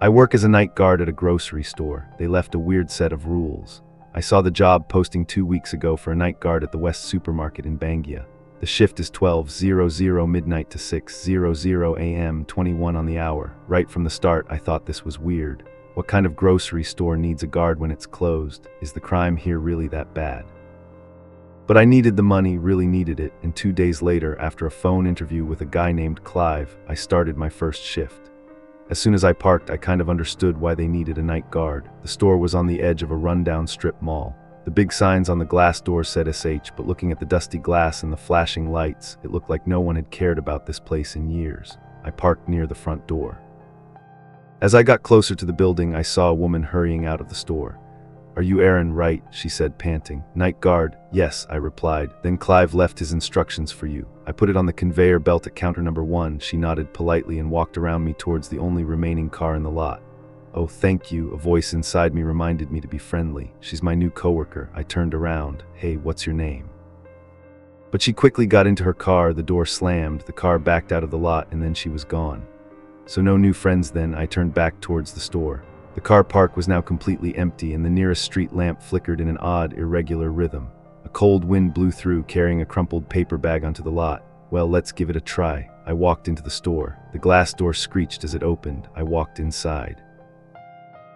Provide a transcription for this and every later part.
I work as a night guard at a grocery store. They left a weird set of rules. I saw the job posting 2 weeks ago for a night guard at the West Supermarket in Bangia. The shift is 12:00 midnight to 6:00 a.m., 21 on the hour. Right from the start, I thought this was weird. What kind of grocery store needs a guard when it's closed? Is the crime here really that bad? But I needed the money, really needed it, and 2 days later, after a phone interview with a guy named Clive, I started my first shift. As soon as I parked, I kind of understood why they needed a night guard. The store was on the edge of a rundown strip mall. The big signs on the glass doors said SH, but looking at the dusty glass and the flashing lights, it looked like no one had cared about this place in years. I parked near the front door. As I got closer to the building, I saw a woman hurrying out of the store. "Are you Aaron, right?" she said, panting. "Night guard?" "Yes," I replied. "Then Clive left his instructions for you. I put it on the conveyor belt at counter number 1. She nodded politely and walked around me towards the only remaining car in the lot. "Oh, thank you," a voice inside me reminded me to be friendly. "She's my new coworker." I turned around. "Hey, what's your name?" But she quickly got into her car, the door slammed, the car backed out of the lot, and then she was gone. So no new friends then. I turned back towards the store. The car park was now completely empty, and the nearest street lamp flickered in an odd, irregular rhythm. A cold wind blew through, carrying a crumpled paper bag onto the lot. Well, let's give it a try. I walked into the store. The glass door screeched as it opened. I walked inside.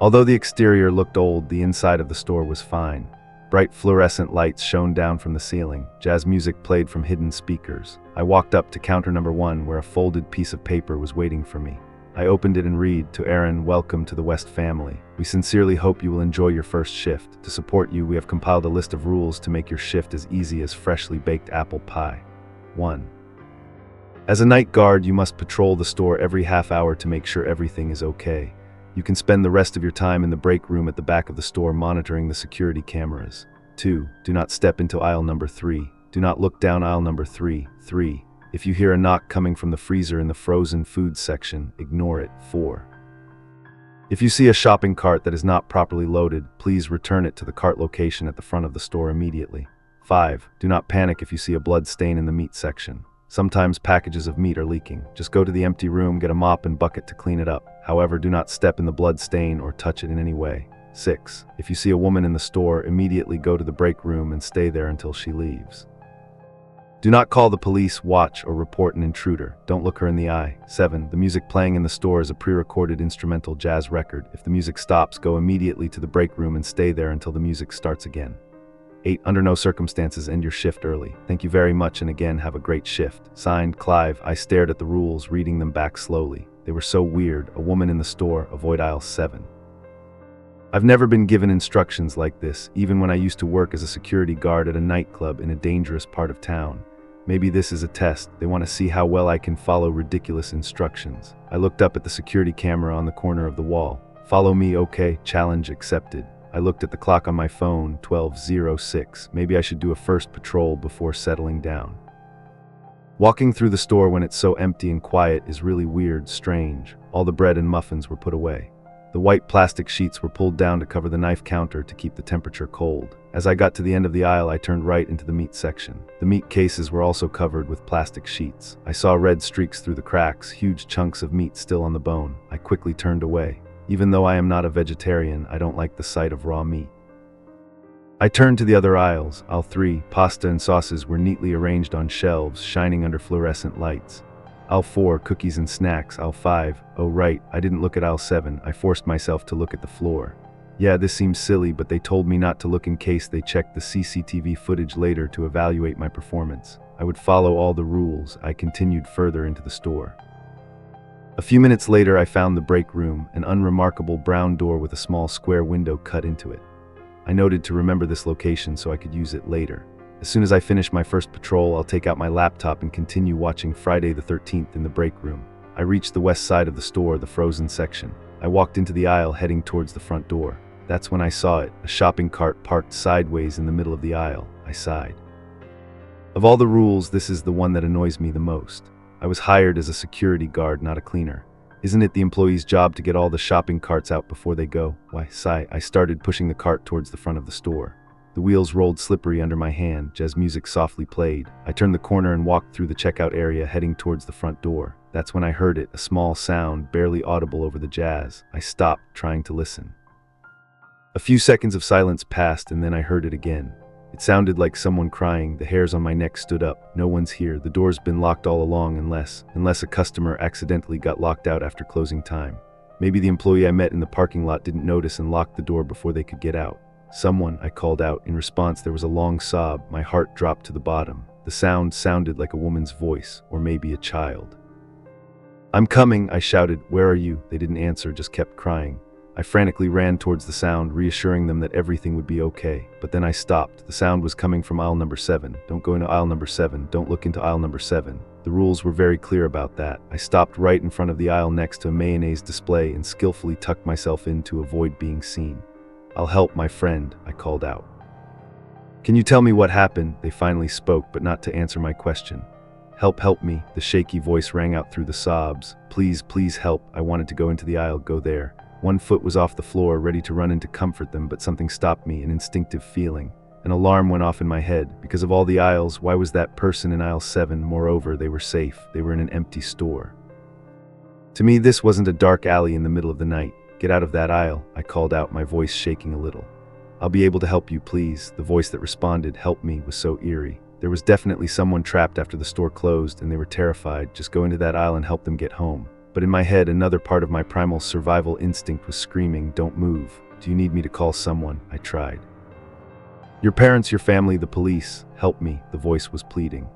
Although the exterior looked old, the inside of the store was fine. Bright fluorescent lights shone down from the ceiling. Jazz music played from hidden speakers. I walked up to counter number 1, where a folded piece of paper was waiting for me. I opened it and read, "To Aaron, welcome to the West family. We sincerely hope you will enjoy your first shift. To support you, we have compiled a list of rules to make your shift as easy as freshly baked apple pie. 1. As a night guard, you must patrol the store every half hour to make sure everything is okay. You can spend the rest of your time in the break room at the back of the store monitoring the security cameras. 2. Do not step into aisle number 3. Do not look down aisle number 3. 3. If you hear a knock coming from the freezer in the frozen food section, ignore it. 4. If you see a shopping cart that is not properly loaded, please return it to the cart location at the front of the store immediately. 5. Do not panic if you see a blood stain in the meat section. Sometimes packages of meat are leaking. Just go to the empty room, get a mop and bucket to clean it up. However, do not step in the blood stain or touch it in any way. 6. If you see a woman in the store, immediately go to the break room and stay there until she leaves. Do not call the police, watch, or report an intruder. Don't look her in the eye. 7. The music playing in the store is a pre-recorded instrumental jazz record. If the music stops, go immediately to the break room and stay there until the music starts again. 8. Under no circumstances end your shift early. Thank you very much and again have a great shift. Signed, Clive. I stared at the rules, reading them back slowly. They were so weird. A woman in the store, avoid aisle 7. I've never been given instructions like this, even when I used to work as a security guard at a nightclub in a dangerous part of town. Maybe this is a test. They want to see how well I can follow ridiculous instructions. I looked up at the security camera on the corner of the wall. Follow me, okay? Challenge accepted. I looked at the clock on my phone, 12:06. Maybe I should do a first patrol before settling down. Walking through the store when it's so empty and quiet is really weird, strange. All the bread and muffins were put away. The white plastic sheets were pulled down to cover the knife counter to keep the temperature cold. As I got to the end of the aisle, I turned right into the meat section. The meat cases were also covered with plastic sheets. I saw red streaks through the cracks, huge chunks of meat still on the bone. I quickly turned away. Even though I am not a vegetarian, I don't like the sight of raw meat. I turned to the other aisles. Aisle 3, pasta and sauces were neatly arranged on shelves, shining under fluorescent lights. Aisle 4, cookies and snacks. Aisle 5, oh right, I didn't look at aisle 7. I forced myself to look at the floor. Yeah, this seems silly, but they told me not to look in case they checked the CCTV footage later to evaluate my performance. I would follow all the rules. I continued further into the store. A few minutes later, I found the break room, an unremarkable brown door with a small square window cut into it. I noted to remember this location so I could use it later. As soon as I finish my first patrol, I'll take out my laptop and continue watching Friday the 13th in the break room. I reached the west side of the store, the frozen section. I walked into the aisle, heading towards the front door. That's when I saw it, a shopping cart parked sideways in the middle of the aisle. I sighed. Of all the rules, this is the one that annoys me the most. I was hired as a security guard, not a cleaner. Isn't it the employee's job to get all the shopping carts out before they go? Why, sigh. I started pushing the cart towards the front of the store. The wheels rolled slippery under my hand. Jazz music softly played. I turned the corner and walked through the checkout area, heading towards the front door. That's when I heard it, a small sound, barely audible over the jazz. I stopped, trying to listen. A few seconds of silence passed, and then I heard it again. It sounded like someone crying. The hairs on my neck stood up. No one's here. The door's been locked all along, unless a customer accidentally got locked out after closing time. Maybe the employee I met in the parking lot didn't notice and locked the door before they could get out. Someone, I called out. In response, there was a long sob. My heart dropped to the bottom. The sound sounded like a woman's voice, or maybe a child. "I'm coming," I shouted. "Where are you?" They didn't answer, just kept crying. I frantically ran towards the sound, reassuring them that everything would be okay. But then I stopped. The sound was coming from aisle number 7. "Don't go into aisle number 7. Don't look into aisle number 7. The rules were very clear about that. I stopped right in front of the aisle next to a mayonnaise display and skillfully tucked myself in to avoid being seen. "I'll help, my friend," I called out. "Can you tell me what happened?" They finally spoke, but not to answer my question. Help me," the shaky voice rang out through the sobs. Please help." I wanted to go into the aisle, go there. One foot was off the floor, ready to run in to comfort them, but something stopped me, an instinctive feeling. An alarm went off in my head. Because of all the aisles, why was that person in aisle 7? Moreover, they were safe. They were in an empty store. To me, this wasn't a dark alley in the middle of the night. "Get out of that aisle," I called out, my voice shaking a little. "I'll be able to help you, please." The voice that responded, "Help me," was so eerie. There was definitely someone trapped after the store closed, and they were terrified. Just go into that aisle and help them get home. But in my head, another part of my primal survival instinct was screaming, "Don't move. Do you need me to call someone?" I tried. "Your parents, your family, the police. Help me," the voice was pleading.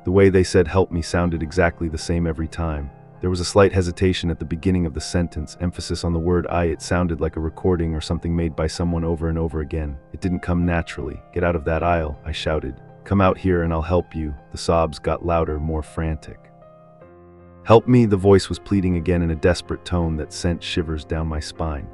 The way they said "help me" sounded exactly the same every time. There was a slight hesitation at the beginning of the sentence, emphasis on the word "I." It sounded like a recording or something made by someone over and over again. It didn't come naturally. "Get out of that aisle," I shouted. "Come out here and I'll help you." The sobs got louder, more frantic. "Help me," the voice was pleading again in a desperate tone that sent shivers down my spine.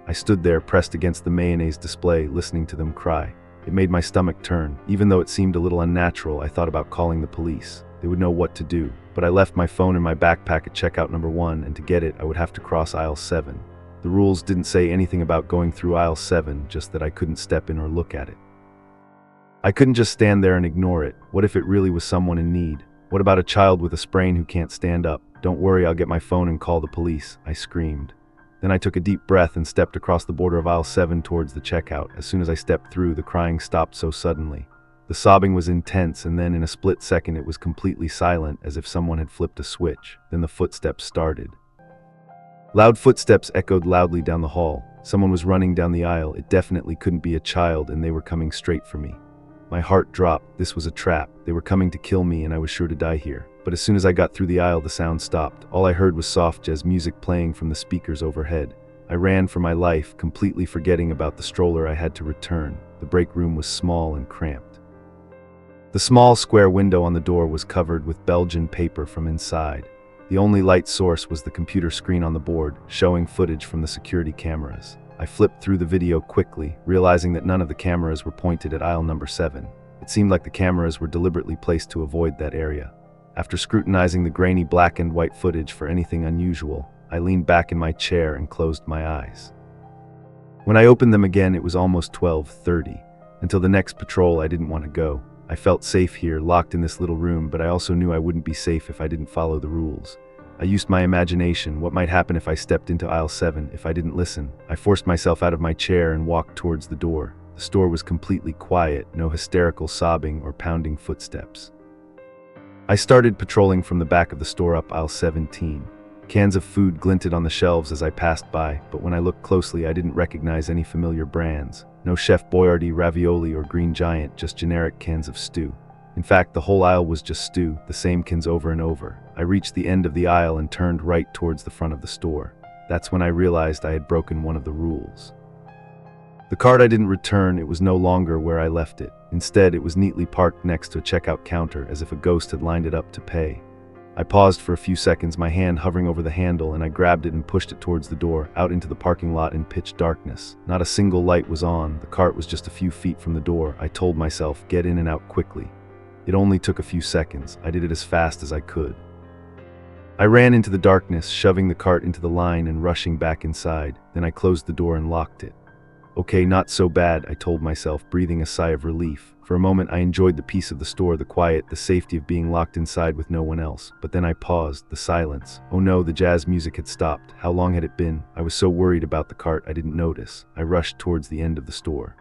I stood there, pressed against the mayonnaise display, listening to them cry. It made my stomach turn. Even though it seemed a little unnatural, I thought about calling the police. They would know what to do. But I left my phone in my backpack at checkout number 1, and to get it, I would have to cross aisle 7. The rules didn't say anything about going through aisle 7, just that I couldn't step in or look at it. I couldn't just stand there and ignore it. What if it really was someone in need? What about a child with a sprain who can't stand up? "Don't worry, I'll get my phone and call the police," I screamed. Then I took a deep breath and stepped across the border of aisle 7 towards the checkout. As soon as I stepped through, the crying stopped so suddenly. The sobbing was intense, and then in a split second it was completely silent, as if someone had flipped a switch. Then the footsteps started. Loud footsteps echoed loudly down the hall. Someone was running down the aisle. It definitely couldn't be a child, and they were coming straight for me. My heart dropped. This was a trap. They were coming to kill me, and I was sure to die here. But as soon as I got through the aisle, the sound stopped. All I heard was soft jazz music playing from the speakers overhead. I ran for my life, completely forgetting about the stroller I had to return. The break room was small and cramped. The small square window on the door was covered with Belgian paper from inside. The only light source was the computer screen on the board, showing footage from the security cameras. I flipped through the video quickly, realizing that none of the cameras were pointed at aisle number 7. It seemed like the cameras were deliberately placed to avoid that area. After scrutinizing the grainy black and white footage for anything unusual, I leaned back in my chair and closed my eyes. When I opened them again, it was almost 12:30. Until the next patrol, I didn't want to go. I felt safe here, locked in this little room, but I also knew I wouldn't be safe if I didn't follow the rules. I used my imagination. What might happen if I stepped into aisle 7, if I didn't listen? I forced myself out of my chair and walked towards the door. The store was completely quiet, no hysterical sobbing or pounding footsteps. I started patrolling from the back of the store up aisle 17. Cans of food glinted on the shelves as I passed by, but when I looked closely, I didn't recognize any familiar brands. No Chef Boyardee ravioli or Green Giant, just generic cans of stew. In fact, the whole aisle was just stew, the same cans over and over. I reached the end of the aisle and turned right towards the front of the store. That's when I realized I had broken one of the rules. The cart I didn't return, it was no longer where I left it. Instead, it was neatly parked next to a checkout counter, as if a ghost had lined it up to pay. I paused for a few seconds, my hand hovering over the handle, and I grabbed it and pushed it towards the door, out into the parking lot in pitch darkness. Not a single light was on. The cart was just a few feet from the door. I told myself, get in and out quickly. It only took a few seconds. I did it as fast as I could. I ran into the darkness, shoving the cart into the line and rushing back inside. Then I closed the door and locked it. Okay, not so bad, I told myself, breathing a sigh of relief. For a moment I enjoyed the peace of the store, the quiet, the safety of being locked inside with no one else. But then I paused, the silence. Oh no, the jazz music had stopped. How long had it been? I was so worried about the cart I didn't notice. I rushed towards the end of the store.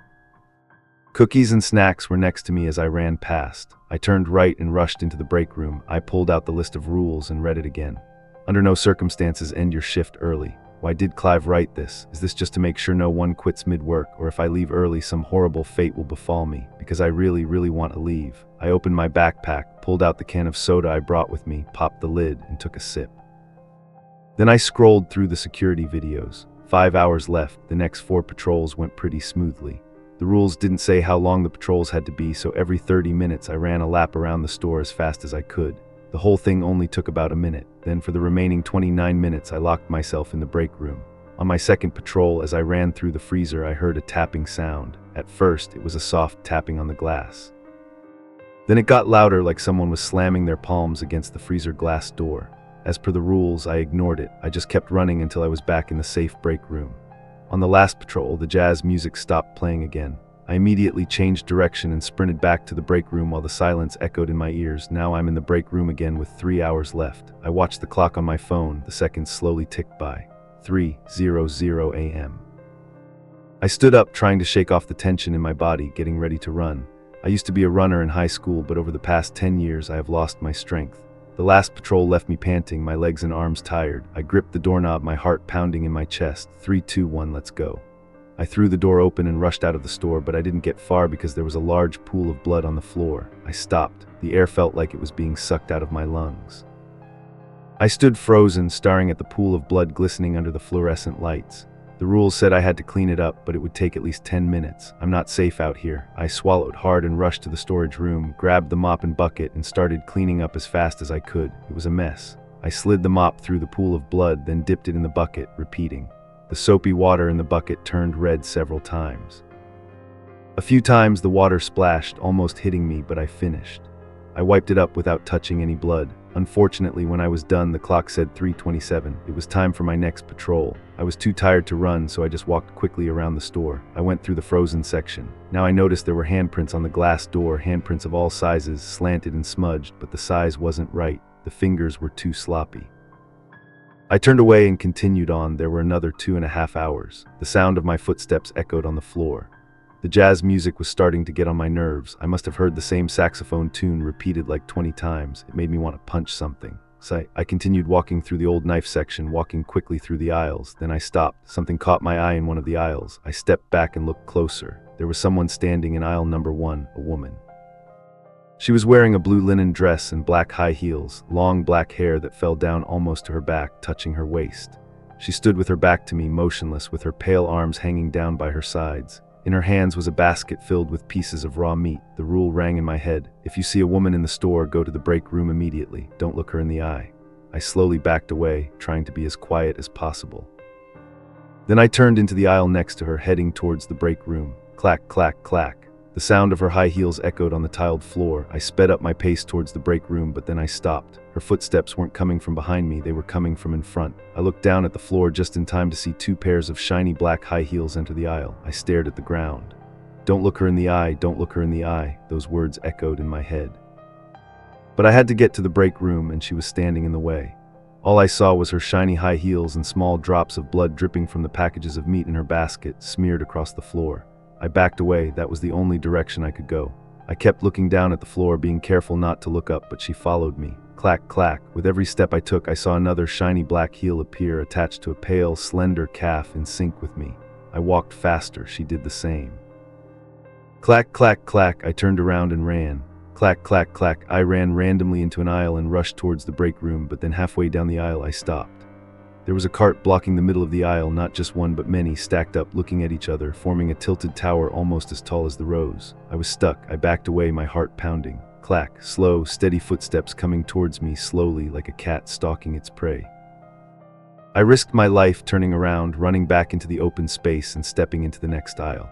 Cookies and snacks were next to me as I ran past. I turned right and rushed into the break room. I pulled out the list of rules and read it again. Under no circumstances end your shift early. Why did Clive write this? Is this just to make sure no one quits mid-work, or if I leave early some horrible fate will befall me? Because I really want to leave. I opened my backpack, pulled out the can of soda I brought with me, popped the lid, and took a sip. Then I scrolled through the security videos. 5 hours left. The next 4 patrols went pretty smoothly. The rules didn't say how long the patrols had to be, so every 30 minutes I ran a lap around the store as fast as I could. The whole thing only took about a minute. Then for the remaining 29 minutes I locked myself in the break room. On my second patrol, as I ran through the freezer, I heard a tapping sound. At first, it was a soft tapping on the glass. Then it got louder, like someone was slamming their palms against the freezer glass door. As per the rules, I ignored it. I just kept running until I was back in the safe break room. On the last patrol, the jazz music stopped playing again. I immediately changed direction and sprinted back to the break room while the silence echoed in my ears. Now I'm in the break room again with 3 hours left. I watched the clock on my phone. The seconds slowly ticked by. 3:00 a.m. I stood up, trying to shake off the tension in my body, getting ready to run. I used to be a runner in high school, but over the past 10 years I have lost my strength. The last patrol left me panting, my legs and arms tired. I gripped the doorknob, my heart pounding in my chest. 3, 2, 1, let's go. I threw the door open and rushed out of the store, but I didn't get far because there was a large pool of blood on the floor. I stopped. The air felt like it was being sucked out of my lungs. I stood frozen, staring at the pool of blood glistening under the fluorescent lights. The rules said I had to clean it up, but it would take at least 10 minutes. I'm not safe out here. I swallowed hard and rushed to the storage room, grabbed the mop and bucket, and started cleaning up as fast as I could. It was a mess. I slid the mop through the pool of blood, then dipped it in the bucket, repeating. The soapy water in the bucket turned red several times. A few times the water splashed, almost hitting me, but I finished. I wiped it up without touching any blood. Unfortunately, when I was done, the clock said 3:27. It was time for my next patrol. I was too tired to run, so I just walked quickly around the store. I went through the frozen section. Now I noticed there were handprints on the glass door, handprints of all sizes, slanted and smudged, but the size wasn't right. The fingers were too sloppy. I turned away and continued on. There were another 2.5 hours. The sound of my footsteps echoed on the floor. The jazz music was starting to get on my nerves. I must have heard the same saxophone tune repeated like 20 times. It made me want to punch something. So I continued walking through the old knife section, walking quickly through the aisles. Then I stopped. Something caught my eye in one of the aisles. I stepped back and looked closer. There was someone standing in aisle number 1, a woman. She was wearing a blue linen dress and black high heels, long black hair that fell down almost to her back, touching her waist. She stood with her back to me, motionless, with her pale arms hanging down by her sides. In her hands was a basket filled with pieces of raw meat. The rule rang in my head. If you see a woman in the store, go to the break room immediately. Don't look her in the eye. I slowly backed away, trying to be as quiet as possible. Then I turned into the aisle next to her, heading towards the break room. Clack, clack, clack. The sound of her high heels echoed on the tiled floor. I sped up my pace towards the break room, but then I stopped. Her footsteps weren't coming from behind me, they were coming from in front. I looked down at the floor just in time to see 2 pairs of shiny black high heels enter the aisle. I stared at the ground. Don't look her in the eye, don't look her in the eye. Those words echoed in my head. But I had to get to the break room, and she was standing in the way. All I saw was her shiny high heels and small drops of blood dripping from the packages of meat in her basket, smeared across the floor. I backed away. That was the only direction I could go. I kept looking down at the floor, being careful not to look up, but she followed me. Clack, clack. With every step I took, I saw another shiny black heel appear, attached to a pale, slender calf in sync with me. I walked faster. She did the same. Clack, clack, clack. I turned around and ran. Clack, clack, clack. I ran randomly into an aisle and rushed towards the break room, but then halfway down the aisle I stopped. There was a cart blocking the middle of the aisle, not just one but many, stacked up, looking at each other, forming a tilted tower almost as tall as the rows. I was stuck. I backed away, my heart pounding. Clack, slow, steady footsteps coming towards me, slowly, like a cat stalking its prey. I risked my life, turning around, running back into the open space and stepping into the next aisle.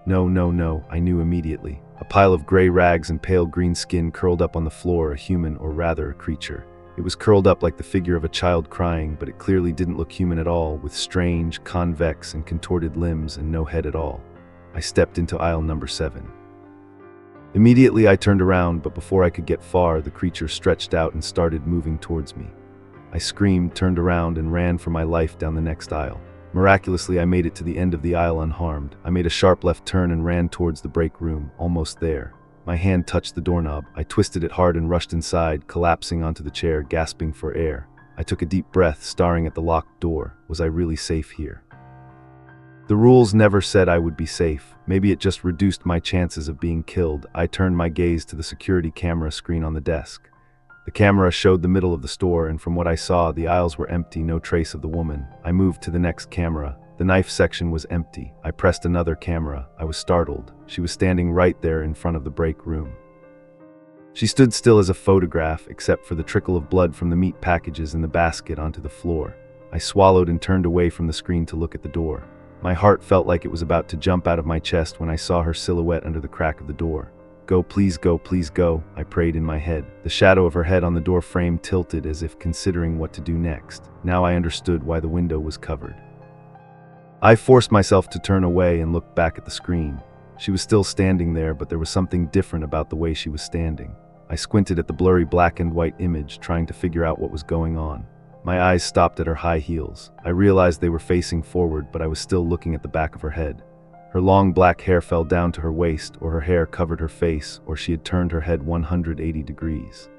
No, no, no, I knew immediately. A pile of gray rags and pale green skin curled up on the floor, a human, or rather a creature. It was curled up like the figure of a child crying, but it clearly didn't look human at all, with strange, convex, and contorted limbs and no head at all. I stepped into aisle number 7. Immediately I turned around, but before I could get far, the creature stretched out and started moving towards me. I screamed, turned around, and ran for my life down the next aisle. Miraculously, I made it to the end of the aisle unharmed. I made a sharp left turn and ran towards the break room, almost there. My hand touched the doorknob. I twisted it hard and rushed inside, collapsing onto the chair, gasping for air. I took a deep breath, staring at the locked door. Was I really safe here? The rules never said I would be safe. Maybe it just reduced my chances of being killed. I turned my gaze to the security camera screen on the desk. The camera showed the middle of the store, and from what I saw, the aisles were empty, no trace of the woman. I moved to the next camera. The knife section was empty. I pressed another camera. I was startled. She was standing right there in front of the break room. She stood still as a photograph, except for the trickle of blood from the meat packages in the basket onto the floor. I swallowed and turned away from the screen to look at the door. My heart felt like it was about to jump out of my chest when I saw her silhouette under the crack of the door. Go, please go, I prayed in my head. The shadow of her head on the door frame tilted as if considering what to do next. Now I understood why the window was covered. I forced myself to turn away and look back at the screen. She was still standing there, but there was something different about the way she was standing. I squinted at the blurry black and white image, trying to figure out what was going on. My eyes stopped at her high heels. I realized they were facing forward, but I was still looking at the back of her head. Her long black hair fell down to her waist, or her hair covered her face, or she had turned her head 180 degrees.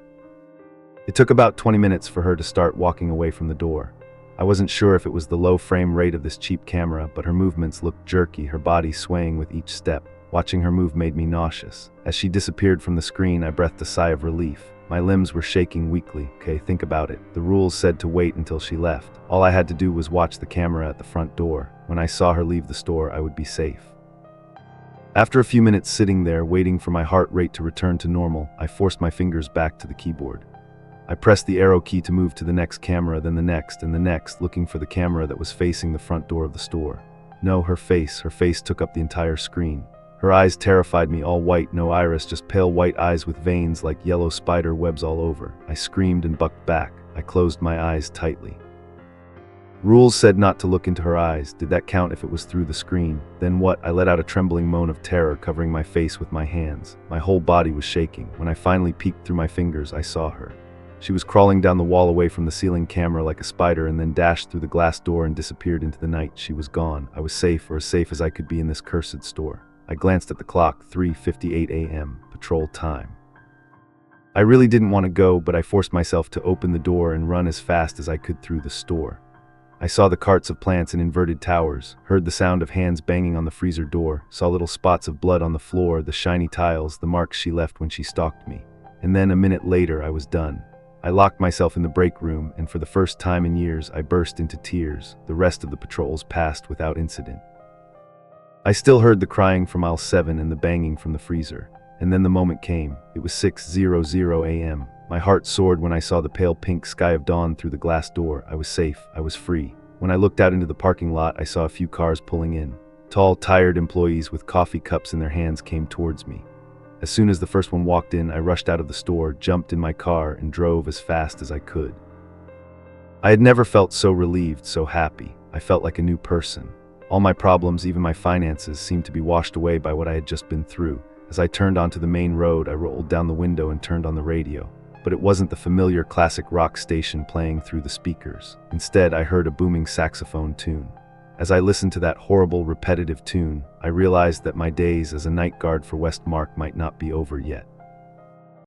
It took about 20 minutes for her to start walking away from the door. I wasn't sure if it was the low frame rate of this cheap camera, but her movements looked jerky, her body swaying with each step. Watching her move made me nauseous. As she disappeared from the screen, I breathed a sigh of relief. My limbs were shaking weakly. Okay, think about it. The rules said to wait until she left. All I had to do was watch the camera at the front door. When I saw her leave the store, I would be safe. After a few minutes sitting there, waiting for my heart rate to return to normal, I forced my fingers back to the keyboard. I pressed the arrow key to move to the next camera, then the next, and the next, looking for the camera that was facing the front door of the store. No, her face took up the entire screen. Her eyes terrified me, all white, no iris, just pale white eyes with veins like yellow spider webs all over. I screamed and bucked back. I closed my eyes tightly. Rules said not to look into her eyes. Did that count if it was through the screen? Then what? I let out a trembling moan of terror, covering my face with my hands. My whole body was shaking. When I finally peeked through my fingers, I saw her. She was crawling down the wall away from the ceiling camera like a spider, and then dashed through the glass door and disappeared into the night. She was gone. I was safe, or as safe as I could be in this cursed store. I glanced at the clock, 3:58 a.m., patrol time. I really didn't want to go, but I forced myself to open the door and run as fast as I could through the store. I saw the carts of plants in inverted towers, heard the sound of hands banging on the freezer door, saw little spots of blood on the floor, the shiny tiles, the marks she left when she stalked me. And then a minute later, I was done. I locked myself in the break room, and for the first time in years, I burst into tears. The rest of the patrols passed without incident. I still heard the crying from aisle 7 and the banging from the freezer. And then the moment came. It was 6:00 a.m. My heart soared when I saw the pale pink sky of dawn through the glass door. I was safe. I was free. When I looked out into the parking lot, I saw a few cars pulling in. Tall, tired employees with coffee cups in their hands came towards me. As soon as the first one walked in, I rushed out of the store, jumped in my car, and drove as fast as I could. I had never felt so relieved, so happy. I felt like a new person. All my problems, even my finances, seemed to be washed away by what I had just been through. As I turned onto the main road, I rolled down the window and turned on the radio. But it wasn't the familiar classic rock station playing through the speakers. Instead, I heard a booming saxophone tune. As I listened to that horrible, repetitive tune, I realized that my days as a night guard for Westmark might not be over yet.